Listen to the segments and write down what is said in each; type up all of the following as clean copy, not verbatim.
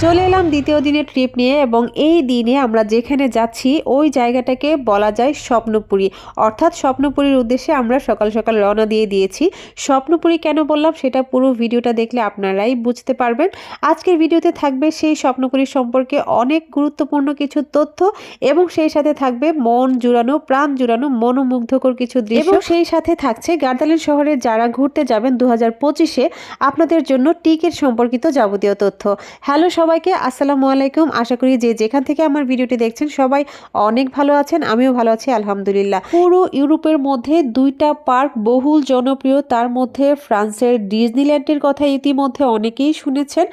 চলে এলাম দ্বিতীয় দিনের ট্রিপ নিয়ে এবং এই দিনে আমরা যেখানে যাচ্ছি ওই জায়গাটাকে বলা যায় স্বপ্নপুরী, অর্থাৎ স্বপ্নপুরীর উদ্দেশ্যে আমরা সকাল সকাল রওনা দিয়ে দিয়েছি। স্বপ্নপুরী কেন বললাম সেটা পুরো ভিডিওটা দেখলে আপনারাই বুঝতে পারবেন। আজকের ভিডিওতে থাকবে সেই স্বপ্নপুরী সম্পর্কে অনেক গুরুত্বপূর্ণ কিছু তথ্য এবং সেই সাথে থাকবে মন জুড়ানো, প্রাণ জুড়ানো, মনোমুগ্ধকর কিছু দৃশ্য এবং সেই সাথে থাকছে গার্দালেন শহরে যারা ঘুরতে যাবেন 2025-এ আপনাদের জন্য টিকিট সম্পর্কিত যাবতীয় তথ্য। হ্যালো সবাইকে, আসসালামু আলাইকুম। আশা করি যে যেখান থেকে আমার ভিডিওটি দেখছেন সবাই অনেক ভালো আছেন, আমিও ভালো আছি আলহামদুলিল্লাহ। পুরো ইউরোপের মধ্যে দুইটা পার্ক বহুল জনপ্রিয়, তার মধ্যে ফ্রান্সের ডিজনিল্যান্ডের কথা ইতিমধ্যে অনেকেই শুনেছেন।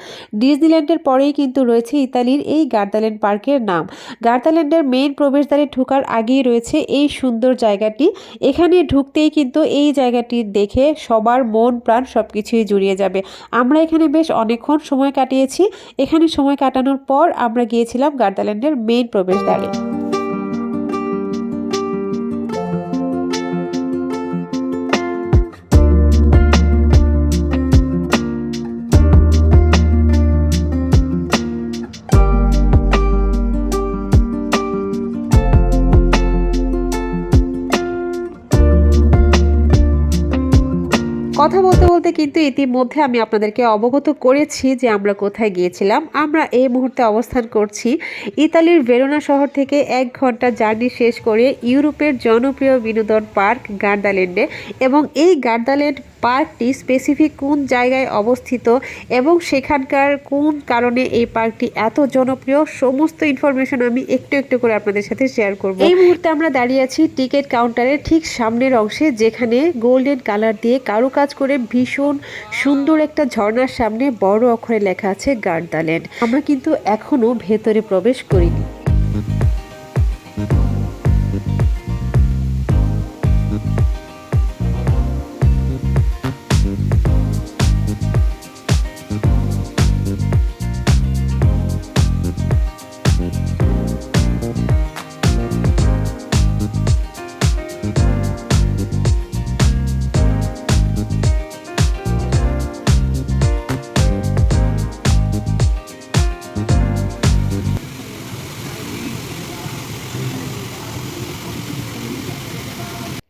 ডিজনিল্যান্ডের পরেই কিন্তু রয়েছে ইতালির এই গার্দালেন পার্কের নাম। গার্দাল্যান্ডের মেইন প্রবেশদ্বারে ঢোকার আগেই রয়েছে এই সুন্দর জায়গাটি। এখানে ঢুকতেই কিন্তু এই জায়গাটি দেখে সবার মন প্রাণ সবকিছুই জুড়িয়ে যাবে। আমরা এখানে বেশ অনেকক্ষণ সময় কাটিয়েছি। এখানে সময় কাটানোর পর আমরা গিয়েছিলাম গার্দাল্যান্ডের মেইন প্রবেশদ্বারে। কথা বলতে বলতে কিন্তু ইতিমধ্যে আমি আপনাদেরকে অবগত করেছি যে আমরা কোথায় গিয়েছিলাম। আমরা এই মুহূর্তে অবস্থান করছি ইতালির ভেরোনা শহর থেকে 1 ঘন্টা জার্নি শেষ করে ইউরোপের জনপ্রিয় বিনোদন পার্ক গার্দাল্যান্ডে। এবং এই গার্দাল্যান্ড পার্কটি স্পেসিফিক কোন জায়গায় অবস্থিত এবং সেখানকার কোন কারণে এই পার্কটি এত জনপ্রিয় সমস্ত ইনফরমেশন আমি একটু একটু করে আপনাদের সাথে শেয়ার করব। এই মুহূর্তে আমরা দাঁড়িয়ে আছি টিকিট কাউন্টারের ঠিক সামনের অংশে, যেখানে গোল্ডেন কালার দিয়ে কারুকাজ করে ভীষণ সুন্দর একটা ঝর্ণার সামনে বড় অক্ষরে লেখা আছে গার্দাল্যান্ড। আমরা কিন্তু এখনো ভেতরে প্রবেশ করিনি।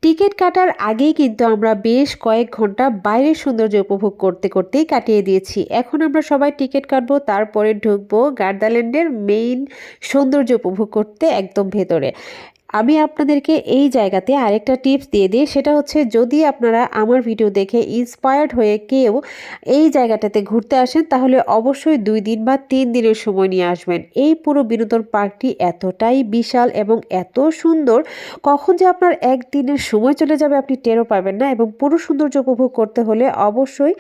টিকিট কাটার আগেই কিন্তু আমরা বেশ কয়েক ঘন্টা বাইরের সৌন্দর্য উপভোগ করতে করতেই কাটিয়ে দিয়েছি। এখন আমরা সবাই টিকিট কাটবো, তারপরে ঢুকবো গার্দাল্যান্ডের মেইন সৌন্দর্য উপভোগ করতে একদম ভেতরে। আমি আপনাদেরকে এই জায়গাতে আরেকটা টিপস দিয়ে দিই, সেটা হচ্ছে যদি আপনারা আমার ভিডিও দেখে ইন্সপায়ার্ড হয়ে কেউ এই জায়গাটাতে ঘুরতে আসেন তাহলে অবশ্যই 2 দিন বা 3 দিনের সময় নিয়ে আসবেন। এই পুরো বিনোদন পার্কটি এতটাই বিশাল এবং এত সুন্দর, কখন যে আপনার একদিনের সময় চলে যাবে আপনি টেরও পাবেন না। এবং পুরো সৌন্দর্য উপভোগ করতে হলে অবশ্যই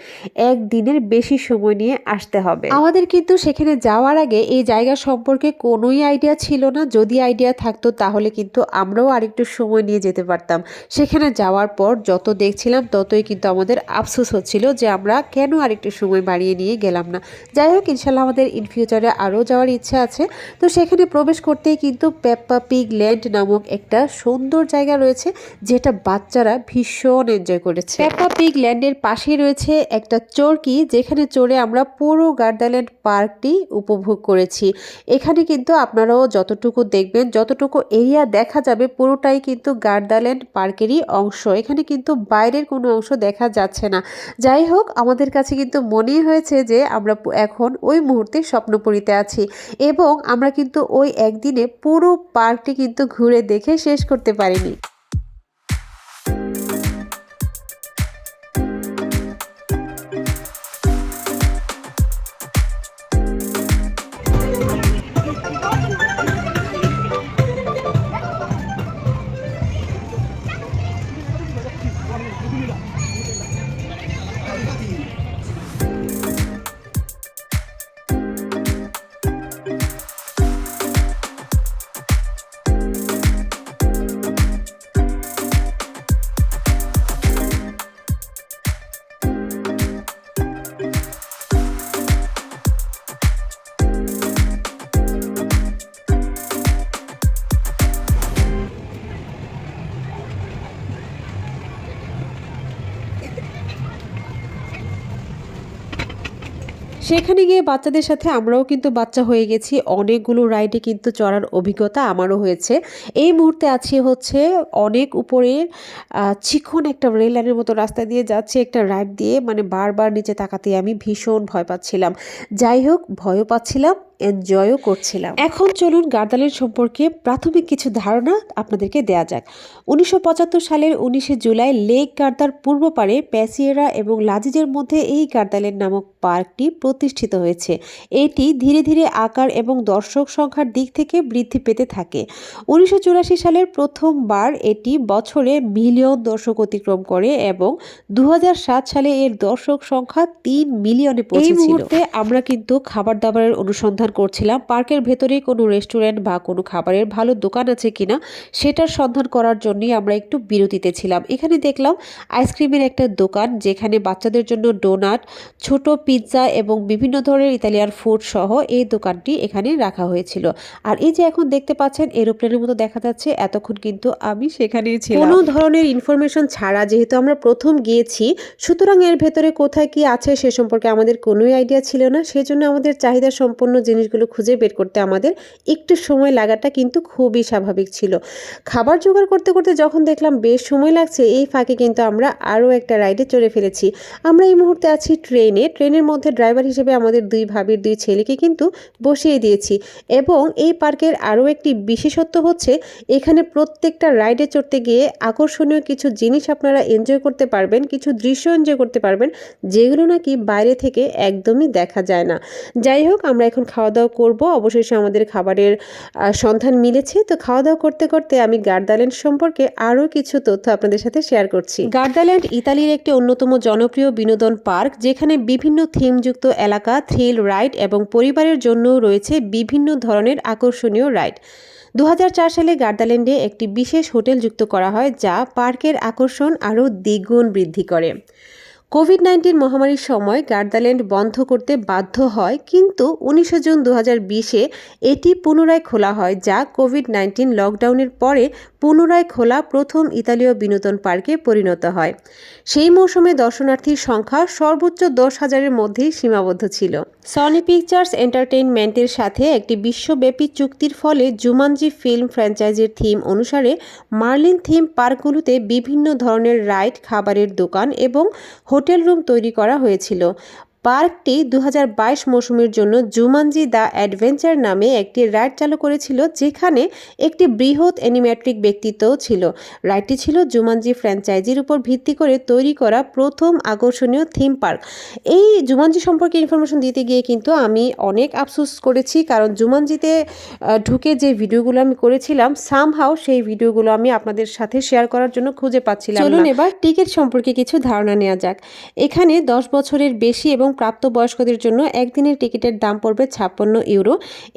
1 দিনের বেশি সময় নিয়ে আসতে হবে। আমাদের কিন্তু সেখানে যাওয়ার আগে এই জায়গা সম্পর্কে কোনোই আইডিয়া ছিল না। যদি আইডিয়া থাকতো তাহলে কিন্তু আমরাও আরেকটু সময় নিয়ে যেতে পারতাম। সেখানে যাওয়ার পর যত দেখছিলাম ততই কিন্তু আমাদের আফসোস হচ্ছিল যে আমরা কেন আরেকটু সময় বাড়িয়ে নিয়ে গেলাম না। যাই হোক, ইনশাল্লাহ আমাদের ইন ফিউচারে আরও যাওয়ার ইচ্ছা আছে। তো সেখানে প্রবেশ করতেই কিন্তু পেপ্পা পিগ ল্যান্ড নামক একটা সুন্দর জায়গা রয়েছে, যেটা বাচ্চারা ভীষণ এনজয় করেছে। পেপ্পা পিগ ল্যান্ডের পাশেই রয়েছে একটা চরকি, যেখানে চড়ে আমরা পুরো গার্দাল্যান্ড পার্কটি উপভোগ করেছি। এখানে কিন্তু আপনারাও যতটুকু দেখবেন, যতটুকু এরিয়া দেখা যাবে পুরোটাই কিন্তু গার্দাল্যান্ড পার্কেরই অংশ। এখানে কিন্তু বাইরের কোনো অংশ দেখা যাচ্ছে না। যাই হোক, আমাদের কাছে কিন্তু মনেই হয়েছে যে আমরা এখন ওই মুহূর্তে স্বপ্নপুরীতে আছি এবং আমরা কিন্তু ওই একদিনে পুরো পার্কটি কিন্তু ঘুরে দেখে শেষ করতে পারিনি। সেখানে গিয়ে বাচ্চাদের সাথে আমরাও কিন্তু বাচ্চা হয়ে গেছি। অনেকগুলো রাইডে কিন্তু চড়ার অভিজ্ঞতা আমারও হয়েছে। এই মুহূর্তে আছি হচ্ছে অনেক উপরে চিকন একটা রেল লাইনের মতো রাস্তা দিয়ে যাচ্ছে একটা রাইড দিয়ে, মানে বারবার নিচে তাকাতে আমি ভীষণ ভয় পাচ্ছিলাম। যাই হোক, ভয়ও পাচ্ছিলাম, এনজয়ও করছিলাম। এখন চলুন গার্দালেন্ড সম্পর্কে প্রাথমিক কিছু ধারণা আপনাদেরকে দেয়া যাক। 1975 সালের 19শে জুলাই লেক গার্দার পূর্ব পারে প্যাসিয়েরা এবং লাজিজের মধ্যে এই গার্দালেন্ড নামক পার্কটি প্রতিষ্ঠিত হয়েছে। এটি ধীরে ধীরে আকার এবং দর্শক সংখ্যার দিক থেকে বৃদ্ধি পেতে থাকে। 1984 সালের প্রথমবার এটি বছরে মিলিয়ন দর্শক অতিক্রম করে এবং 2007 সালে এর দর্শক সংখ্যা 3 মিলিয়নে পৌঁছেছিল। এই মুহূর্তে আমরা কিন্তু খাবার দাবারের অনুসন্ধান করছিলাম। পার্কের ভেতরে কোনো রেস্টুরেন্ট বা কোনো খাবারের ভালো দোকান আছে কিনা সেটার সন্ধান করার জন্যই আমরা একটু বিরতিতে ছিলাম। এখানে দেখলাম আইসক্রিমের একটা দোকান, যেখানে বাচ্চাদের জন্য ডোনাট, ছোট পিৎজা এবং বিভিন্ন ধরনের ইতালিয়ান ফুড সহ এই দোকানটি এখানে রাখা হয়েছিল। আর এই যে এখন দেখতে পাচ্ছেন এরোপ্লেনের মতো দেখা যাচ্ছে, এতক্ষণ কিন্তু আমি সেখানেই ছিলাম। কোনো ধরনের ইনফরমেশন ছাড়া, যেহেতু আমরা প্রথম গিয়েছি, সুতরাং এর ভেতরে কোথায় কি আছে সে সম্পর্কে আমাদের কোনোই আইডিয়া ছিল না। সেজন্য আমাদের চাহিদা সম্পন্ন জিনিসগুলো খুঁজে বের করতে আমাদের একটু সময় লাগাটা কিন্তু খুবই স্বাভাবিক ছিল। খাবার জোগাড় করতে করতে যখন দেখলাম বেশ সময় লাগছে, এই ফাঁকে কিন্তু আমরা আরও একটা রাইডে চড়ে ফেলেছি। আমরা এই মুহূর্তে আছি ট্রেনের মধ্যে ড্রাইভার হিসেবে আমাদের দুই ভাবির দুই ছেলেকে কিন্তু বসিয়ে দিয়েছি। এবং এই পার্কের আরও একটি বিশেষত্ব হচ্ছে, এখানে প্রত্যেকটা রাইডে চড়তে গিয়ে আকর্ষণীয় কিছু জিনিস আপনারা এনজয় করতে পারবেন, কিছু দৃশ্য এনজয় করতে পারবেন, যেগুলো নাকি বাইরে থেকে একদমই দেখা যায় না। যাই হোক, আমরা এখন খাওয়া দাওয়া করবো। অবশেষে আমাদের খাবারের সন্ধান মিলেছে। তো খাওয়া দাওয়া করতে করতে আমি গার্দাল্যান্ড সম্পর্কে আরও কিছু তথ্য আপনাদের সাথে শেয়ার করছি। গার্দাল্যান্ড ইতালির একটি অন্যতম জনপ্রিয় বিনোদন পার্ক, যেখানে বিভিন্ন থিমযুক্ত এলাকা, থ্রিল রাইড এবং পরিবারের জন্যও রয়েছে বিভিন্ন ধরনের আকর্ষণীয় রাইড। 2004 সালে গার্দাল্যান্ডে একটি বিশেষ হোটেল যুক্ত করা হয়, যা পার্কের আকর্ষণ আরও দ্বিগুণ বৃদ্ধি করে। কোভিড-19 মহামারীর সময় গার্দাল্যান্ড বন্ধ করতে বাধ্য হয়, কিন্তু 19 জুন 2020-এ এটি পুনরায় খোলা হয়, যা কোভিড-19 লকডাউনের পরে পুনরায় খোলা প্রথম ইতালীয় বিনোদন পার্কে পরিণত হয়। সেই মৌসুমে দর্শনার্থীর সংখ্যা সর্বোচ্চ 10,000-এর মধ্যেই সীমাবদ্ধ ছিল। সনি পিকচার্স এন্টারটেইনমেন্টের সাথে একটি বিশ্বব্যাপী চুক্তির ফলে জুমানজি ফিল্ম ফ্র্যাঞ্চাইজির থিম অনুসারে মার্লিন থিম পার্কগুলোতে বিভিন্ন ধরনের রাইড, খাবারের দোকান এবং হোটেল রুম তৈরি করা হয়েছিল। পার্কটি 2022 মৌসুমের জন্য জুমানজি দ্য অ্যাডভেঞ্চার নামে একটি রাইড চালু করেছিল, যেখানে একটি বৃহৎ অ্যানিমেট্রিক ব্যক্তিত্বও ছিল। রাইডটি ছিল জুমানজি ফ্র্যাঞ্চাইজির উপর ভিত্তি করে তৈরি করা প্রথম আকর্ষণীয় থিম পার্ক। এই জুমানজি সম্পর্কে ইনফরমেশন দিতে গিয়ে কিন্তু আমি অনেক আফসোস করেছি, কারণ জুমানজিতে ঢুকে যে ভিডিওগুলো আমি করেছিলাম, সামহাও সেই ভিডিওগুলো আমি আপনাদের সাথে শেয়ার করার জন্য খুঁজে পাচ্ছিলাম না। চলুন এবার টিকিট সম্পর্কে কিছু ধারণা নেওয়া যাক। এখানে 10 বছরের বেশি এবং প্রাপ্তবয়স্কদের জন্য একদিনের টিকিটের দাম পড়বে 56 ইউরো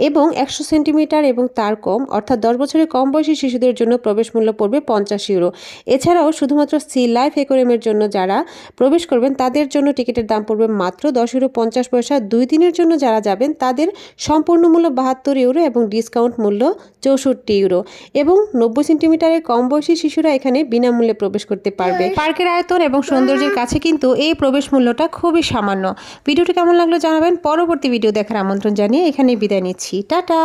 এবং 100 সেন্টিমিটার এবং তার কম, অর্থাৎ 10 বছরের কম বয়সী শিশুদের জন্য প্রবেশ মূল্য পড়বে 50 ইউরো। এছাড়াও শুধুমাত্র সি লাইফ অ্যাকোয়ারিয়ামের জন্য যারা প্রবেশ করবেন তাদের জন্য টিকিটের দাম পড়বে মাত্র 10 ইউরো 50 পয়সা। 2 দিনের জন্য যারা যাবেন তাদের সম্পূর্ণ মূল্য 72 ইউরো এবং ডিসকাউন্ট মূল্য 64 ইউরো। এবং 90 সেন্টিমিটারের কম বয়সী শিশুরা এখানে বিনামূল্যে প্রবেশ করতে পারবে। পার্কের আয়তন এবং সৌন্দর্যের কাছে কিন্তু এই প্রবেশ মূল্যটা খুবই সামান্য। ভিডিওটি কেমন লাগলো জানাবেন। পরবর্তী ভিডিও দেখার আমন্ত্রণ জানিয়ে এখানে বিদায় নিচ্ছি। টাটা।